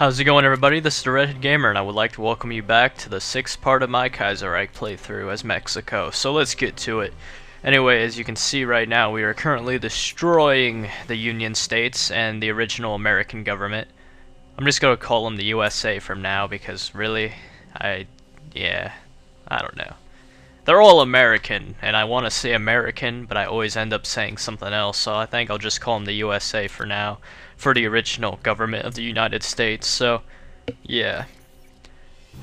How's it going, everybody? This is TheRedHeadGamer, and I would like to welcome you back to the 6th part of my Kaiserreich playthrough as Mexico. So let's get to it. Anyway, as you can see right now, we are currently destroying the Union States and the original American government. I'm just going to call them the USA from now because really, I don't know. They're all American, and I want to say American, but I always end up saying something else, so I think I'll just call them the USA for now, for the original government of the United States. So, yeah.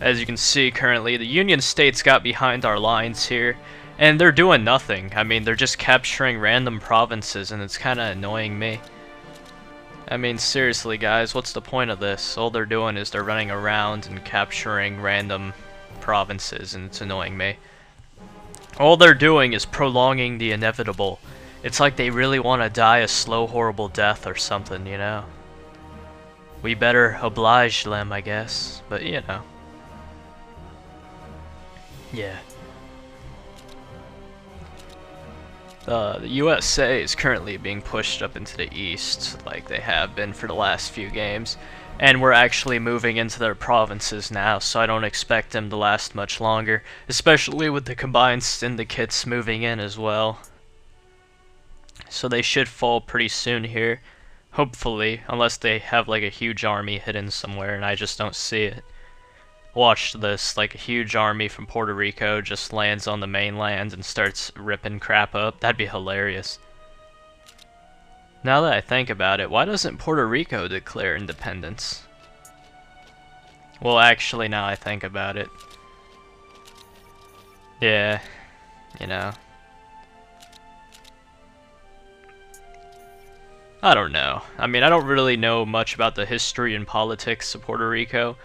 As you can see currently, the Union States got behind our lines here, and they're doing nothing. I mean, they're just capturing random provinces, and it's kind of annoying me. I mean, seriously, guys, what's the point of this? All they're doing is they're running around and capturing random provinces, and it's annoying me. All they're doing is prolonging the inevitable. It's like they really want to die a slow, horrible death or something, you know? We better oblige them, I guess. But, you know. Yeah. The USA is currently being pushed up into the east, like they have been for the last few games. And we're actually moving into their provinces now, so I don't expect them to last much longer, especially with the combined syndicates moving in as well. So they should fall pretty soon here, hopefully, unless they have like a huge army hidden somewhere and I just don't see it. Watch this, like a huge army from Puerto Rico just lands on the mainland and starts ripping crap up. That'd be hilarious. Now that I think about it, why doesn't Puerto Rico declare independence? Well, actually, now I think about it. Yeah, you know. I don't know. I mean, I don't really know much about the history and politics of Puerto Rico.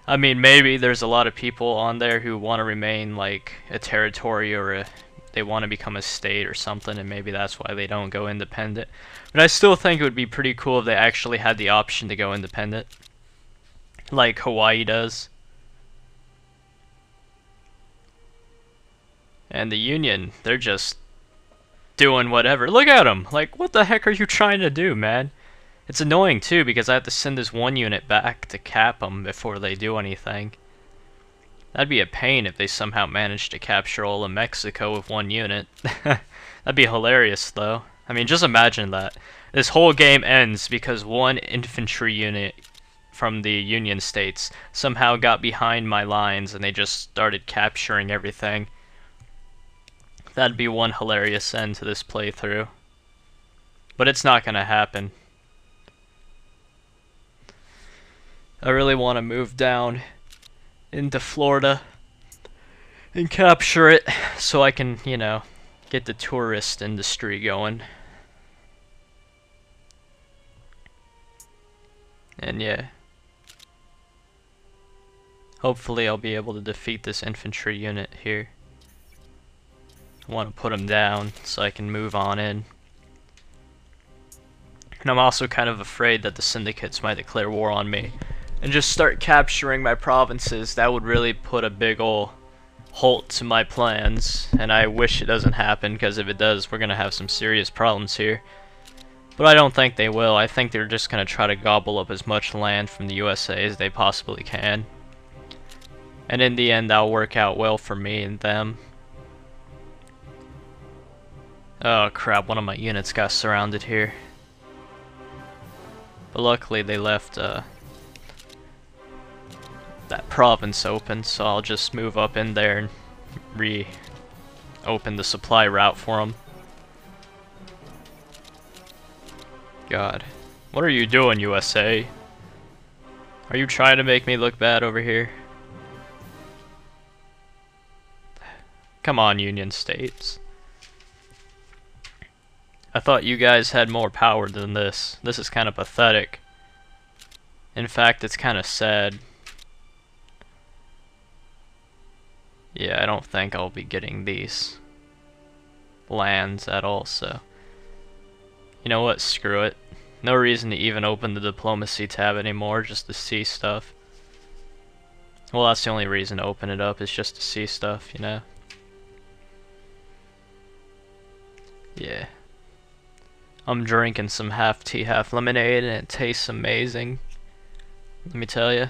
I mean, maybe there's a lot of people on there who want to remain like a territory or they want to become a state or something, and maybe that's why they don't go independent. But I still think it would be pretty cool if they actually had the option to go independent, like Hawaii does. And the Union, they're just doing whatever. Look at them! Like, what the heck are you trying to do, man? It's annoying too, because I have to send this one unit back to cap them before they do anything. That'd be a pain if they somehow managed to capture all of Mexico with one unit. That'd be hilarious, though. I mean, just imagine that. This whole game ends because one infantry unit from the Union States somehow got behind my lines and they just started capturing everything. That'd be one hilarious end to this playthrough. But it's not gonna happen. I really want to move down into Florida and capture it so I can, you know, get the tourist industry going. And yeah, hopefully I'll be able to defeat this infantry unit here. I want to put them down so I can move on in. And I'm also kind of afraid that the syndicates might declare war on me and just start capturing my provinces. That would really put a big ol' halt to my plans, and I wish it doesn't happen, because if it does, we're gonna have some serious problems here. But I don't think they will. I think they're just gonna try to gobble up as much land from the USA as they possibly can. And in the end, that'll work out well for me and them. Oh crap, one of my units got surrounded here. But luckily they left that province open, so I'll just move up in there and reopen the supply route for them. God, what are you doing, USA? Are you trying to make me look bad over here? Come on, Union States. I thought you guys had more power than this. This is kind of pathetic. In fact, it's kind of sad. Yeah, I don't think I'll be getting these lands at all, so you know what, screw it. No reason to even open the diplomacy tab anymore, just to see stuff. Well, that's the only reason to open it up, is just to see stuff, you know? Yeah. I'm drinking some half tea, half lemonade, and it tastes amazing. let me tell you.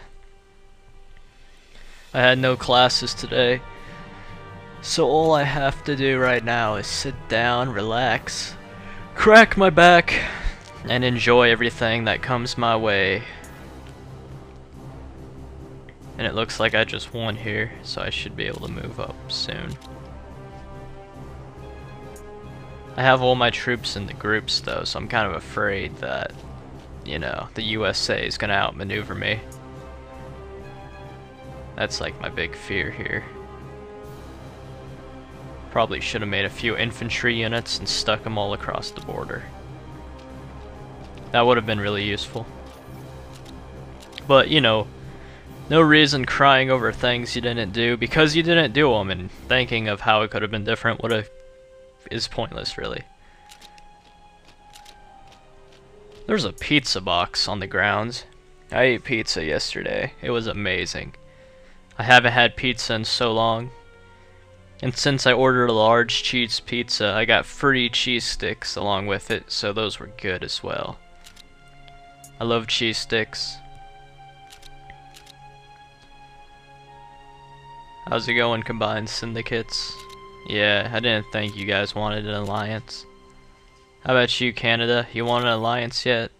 I had no classes today, so all I have to do right now is sit down, relax, crack my back, and enjoy everything that comes my way. And it looks like I just won here, so I should be able to move up soon. I have all my troops in the groups though, so I'm kind of afraid that, you know, the USA is gonna outmaneuver me. That's like my big fear here. Probably should have made a few infantry units and stuck them all across the border. That would have been really useful. But, you know, no reason crying over things you didn't do because you didn't do them, and thinking of how it could have been different is pointless, really. There's a pizza box on the grounds. I ate pizza yesterday. It was amazing. I haven't had pizza in so long. And since I ordered a large cheese pizza, I got free cheese sticks along with it, so those were good as well. I love cheese sticks. How's it going, Combined Syndicates? Yeah, I didn't think you guys wanted an alliance. How about you, Canada? You want an alliance yet?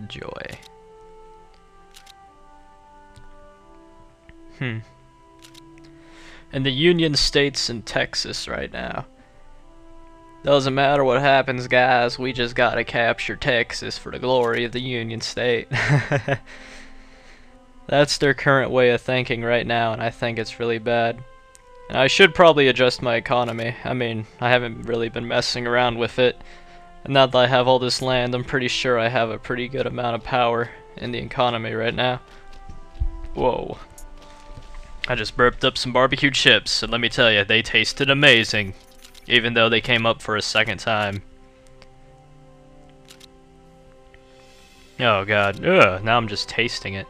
Joy. And the Union States in Texas right now. Doesn't matter what happens, guys, we just gotta capture Texas for the glory of the Union State. That's their current way of thinking right now, and I think it's really bad. And I should probably adjust my economy. I mean, I haven't really been messing around with it. And now that I have all this land, I'm pretty sure I have a pretty good amount of power in the economy right now. Whoa. I just burped up some barbecue chips, and let me tell you, they tasted amazing, even though they came up for a second time. Oh god, ugh, now I'm just tasting it.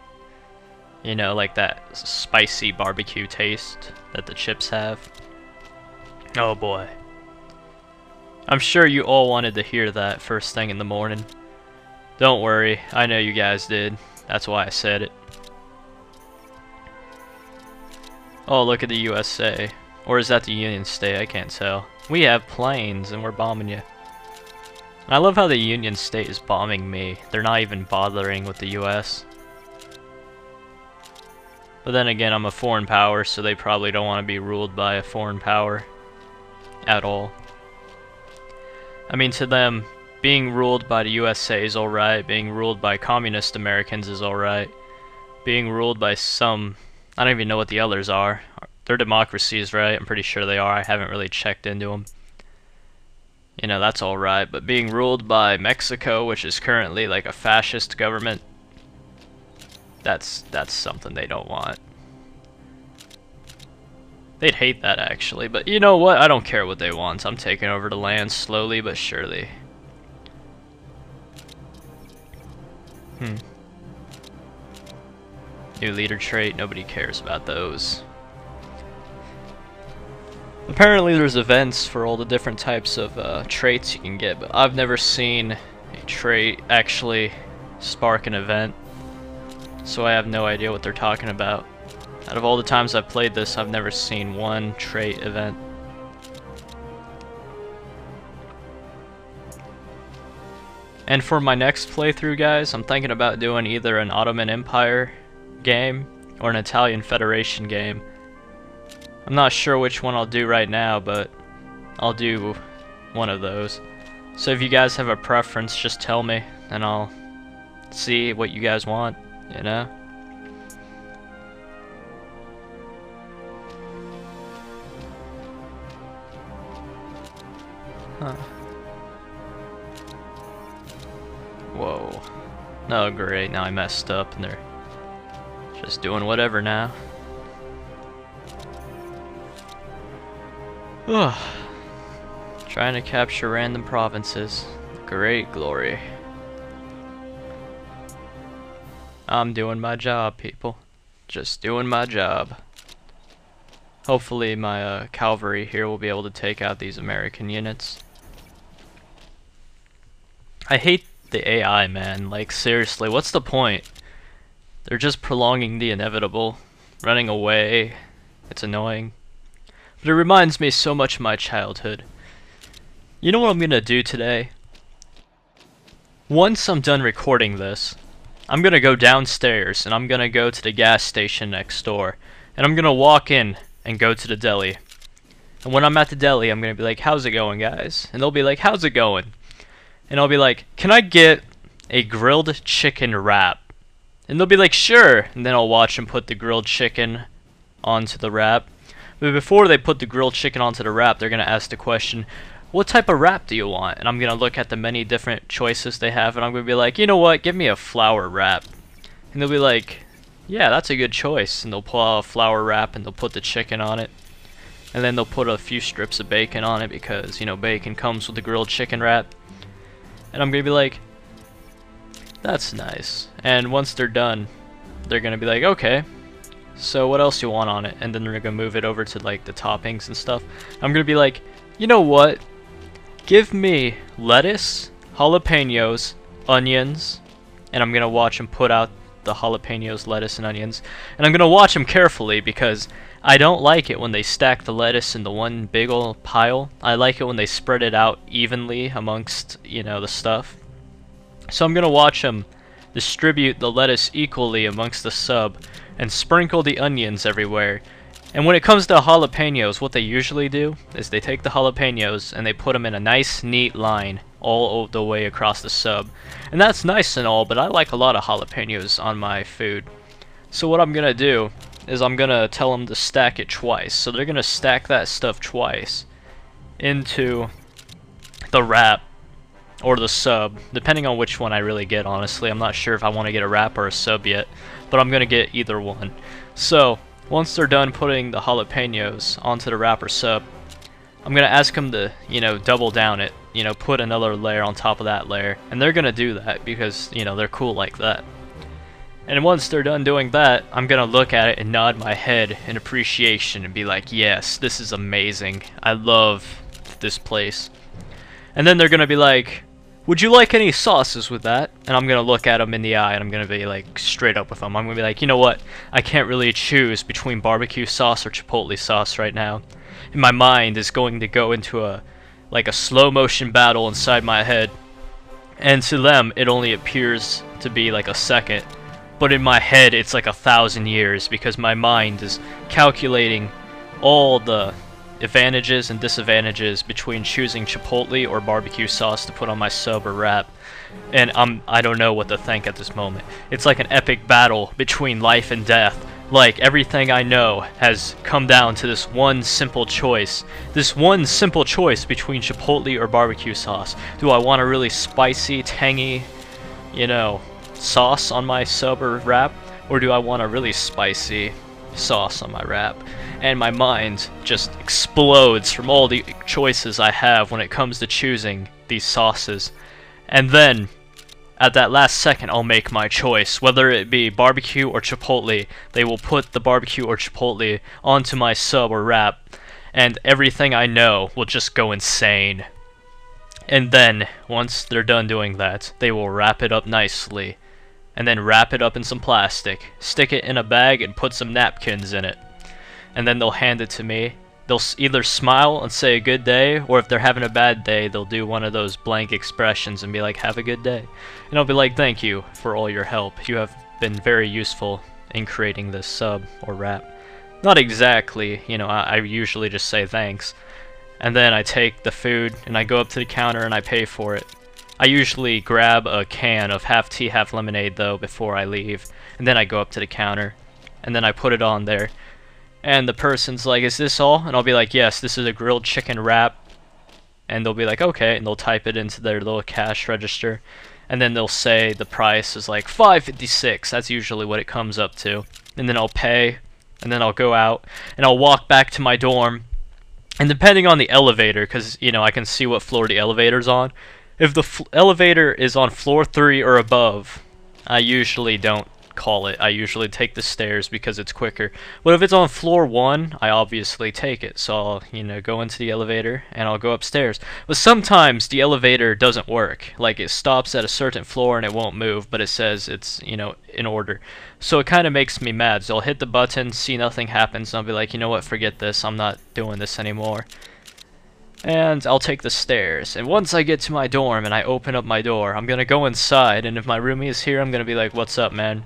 You know, like that spicy barbecue taste that the chips have. Oh boy. I'm sure you all wanted to hear that first thing in the morning. Don't worry, I know you guys did. That's why I said it. Oh, look at the USA. Or is that the Union State? I can't tell. We have planes and we're bombing you. And I love how the Union State is bombing me. They're not even bothering with the US. But then again, I'm a foreign power, so they probably don't want to be ruled by a foreign power at all. I mean, to them, being ruled by the USA is alright. Being ruled by communist Americans is alright. Being ruled by some... I don't even know what the others are. They're democracies, right? I'm pretty sure they are. I haven't really checked into them. You know, that's alright. But being ruled by Mexico, which is currently like a fascist government, that's something they don't want. They'd hate that, actually. But you know what? I don't care what they want. I'm taking over the land slowly but surely. New leader trait, nobody cares about those. Apparently there's events for all the different types of traits you can get, but I've never seen a trait actually spark an event, so I have no idea what they're talking about. Out of all the times I've played this, I've never seen one trait event. And for my next playthrough, guys, I'm thinking about doing either an Ottoman Empire game or an Italian Federation game. I'm not sure which one I'll do right now, but I'll do one of those. So if you guys have a preference, just tell me and I'll see what you guys want, you know? Huh. Whoa. Oh great, now I messed up and they're just doing whatever now. Ugh. Trying to capture random provinces. Great glory. I'm doing my job, people. Just doing my job. Hopefully my cavalry here will be able to take out these American units. I hate The AI, man, like seriously, what's the point? They're just prolonging the inevitable, running away. It's annoying. But it reminds me so much of my childhood. You know what I'm gonna do today? Once I'm done recording this, I'm gonna go downstairs and I'm gonna go to the gas station next door. And I'm gonna walk in and go to the deli. And when I'm at the deli, I'm gonna be like, how's it going, guys? And they'll be like, how's it going? And I'll be like, can I get a grilled chicken wrap? And they'll be like, sure. And then I'll watch them put the grilled chicken onto the wrap. But before they put the grilled chicken onto the wrap, they're going to ask the question, what type of wrap do you want? And I'm going to look at the many different choices they have, and I'm going to be like, you know what, give me a flour wrap. And they'll be like, yeah, that's a good choice. And they'll pull out a flour wrap, and they'll put the chicken on it. And then they'll put a few strips of bacon on it, because, you know, bacon comes with the grilled chicken wrap. And I'm going to be like, that's nice. And once they're done, they're gonna be like, okay, so what else you want on it? And then they're gonna move it over to like the toppings and stuff. I'm gonna be like, you know what? Give me lettuce, jalapenos, onions, and I'm gonna watch them put out the jalapenos, lettuce, and onions. And I'm gonna watch them carefully because I don't like it when they stack the lettuce in the one big old pile. I like it when they spread it out evenly amongst, you know, the stuff. So I'm gonna watch them distribute the lettuce equally amongst the sub and sprinkle the onions everywhere. And when it comes to jalapenos, what they usually do is they take the jalapenos and they put them in a nice neat line all the way across the sub. And that's nice and all, but I like a lot of jalapenos on my food. So what I'm gonna do is I'm gonna tell them to stack it twice. So they're gonna stack that stuff twice into the wrap or the sub, depending on which one I really get, honestly. I'm not sure if I want to get a wrap or a sub yet, but I'm going to get either one. So, once they're done putting the jalapenos onto the wrap or sub, I'm going to ask them to, you know, double down it, you know, put another layer on top of that layer, and they're going to do that because, you know, they're cool like that. And once they're done doing that, I'm going to look at it and nod my head in appreciation and be like, yes, this is amazing. I love this place. And then they're going to be like, would you like any sauces with that? And I'm going to look at them in the eye and I'm going to be like straight up with them. I'm going to be like, you know what? I can't really choose between barbecue sauce or chipotle sauce right now. And my mind is going to go into a slow motion battle inside my head. And to them, it only appears to be like a second. But in my head, it's like 1,000 years because my mind is calculating all the advantages and disadvantages between choosing chipotle or barbecue sauce to put on my sub or wrap, and I don't know what to think at this moment. It's like an epic battle between life and death. Like everything I know has come down to this one simple choice. This one simple choice between chipotle or barbecue sauce. Do I want a really spicy, tangy, you know, sauce on my sub or wrap, or do I want a really spicy sauce on my wrap? And my mind just explodes from all the choices I have when it comes to choosing these sauces. And then, at that last second, I'll make my choice. Whether it be barbecue or chipotle, they will put the barbecue or chipotle onto my sub or wrap, and everything I know will just go insane. And then, once they're done doing that, they will wrap it up nicely, and then wrap it up in some plastic, stick it in a bag, and put some napkins in it. And then they'll hand it to me. They'll either smile and say a good day, or if they're having a bad day, they'll do one of those blank expressions and be like, have a good day. And I'll be like, thank you for all your help. You have been very useful in creating this sub or wrap. Not exactly, you know, I usually just say thanks. And then I take the food and I go up to the counter and I pay for it. I usually grab a can of half tea, half lemonade though before I leave. And then I go up to the counter and then I put it on there. And the person's like, is this all? And I'll be like, yes, this is a grilled chicken wrap. And they'll be like, okay, and they'll type it into their little cash register. And then they'll say the price is like $5.56. That's usually what it comes up to. And then I'll pay, and then I'll go out, and I'll walk back to my dorm. And depending on the elevator, because, you know, I can see what floor the elevator's on. If the elevator is on floor 3 or above, I usually don't call it. I usually take the stairs because it's quicker. But if it's on floor 1, I obviously take it. So I'll, you know, go into the elevator and I'll go upstairs. But sometimes the elevator doesn't work. Like it stops at a certain floor and it won't move, but it says it's, you know, in order. So it kind of makes me mad. So I'll hit the button, see nothing happens, and I'll be like, you know what, forget this. I'm not doing this anymore. And I'll take the stairs. And once I get to my dorm and I open up my door, I'm gonna go inside, and if my roomie is here, I'm gonna be like, what's up, man?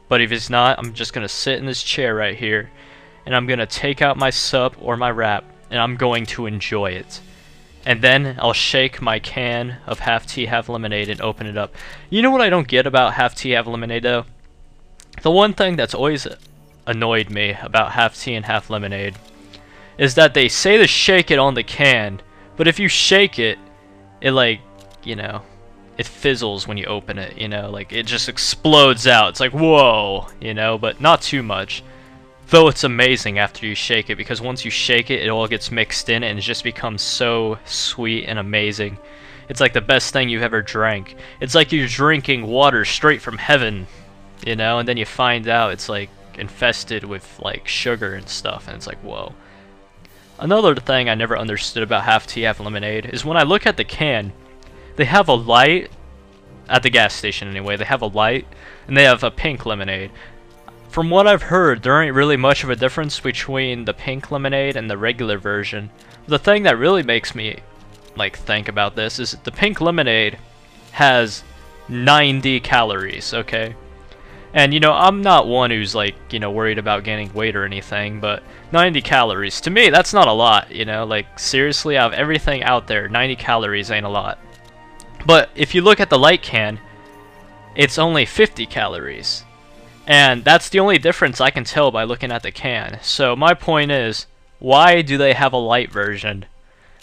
But if he's not, I'm just gonna sit in this chair right here, and I'm gonna take out my sup or my wrap, and I'm going to enjoy it. And then I'll shake my can of half tea, half lemonade and open it up. You know what I don't get about half tea, half lemonade though? The one thing that's always annoyed me about half tea and half lemonade is that they say to shake it on the can, but if you shake it, it like, you know, it fizzles when you open it, you know, like it just explodes out. It's like, whoa, you know, but not too much. Though it's amazing after you shake it, because once you shake it, it all gets mixed in and it just becomes so sweet and amazing. It's like the best thing you've ever drank. It's like you're drinking water straight from heaven, you know, and then you find out it's like infested with like sugar and stuff, and it's like, whoa. Another thing I never understood about half tea, half lemonade is when I look at the can, they have a light, at the gas station anyway, they have a light, and they have a pink lemonade. From what I've heard, there ain't really much of a difference between the pink lemonade and the regular version. The thing that really makes me like think about this is the pink lemonade has 90 calories, okay? And, you know, I'm not one who's, like, you know, worried about gaining weight or anything, but 90 calories, to me, that's not a lot, you know? Like, seriously, out of everything out there, 90 calories ain't a lot. But if you look at the light can, it's only 50 calories. And that's the only difference I can tell by looking at the can. So my point is, why do they have a light version?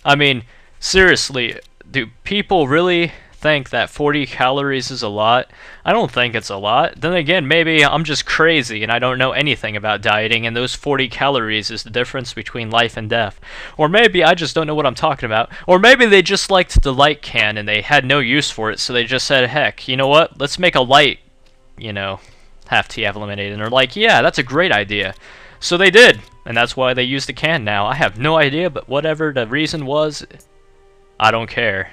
I mean, seriously, do people really think that 40 calories is a lot? I don't think it's a lot. Then again, maybe I'm just crazy and I don't know anything about dieting, and those 40 calories is the difference between life and death. Or maybe I just don't know what I'm talking about. Or maybe they just liked the light can and they had no use for it, so they just said, heck, you know what, let's make a light, you know, half tea, half lemonade. And they're like, yeah, that's a great idea. So they did, and that's why they use the can now. I have no idea, but whatever the reason was, I don't care.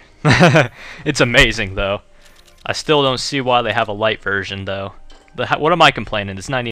It's amazing though. I still don't see why they have a light version though. But what am I complaining? It's 90.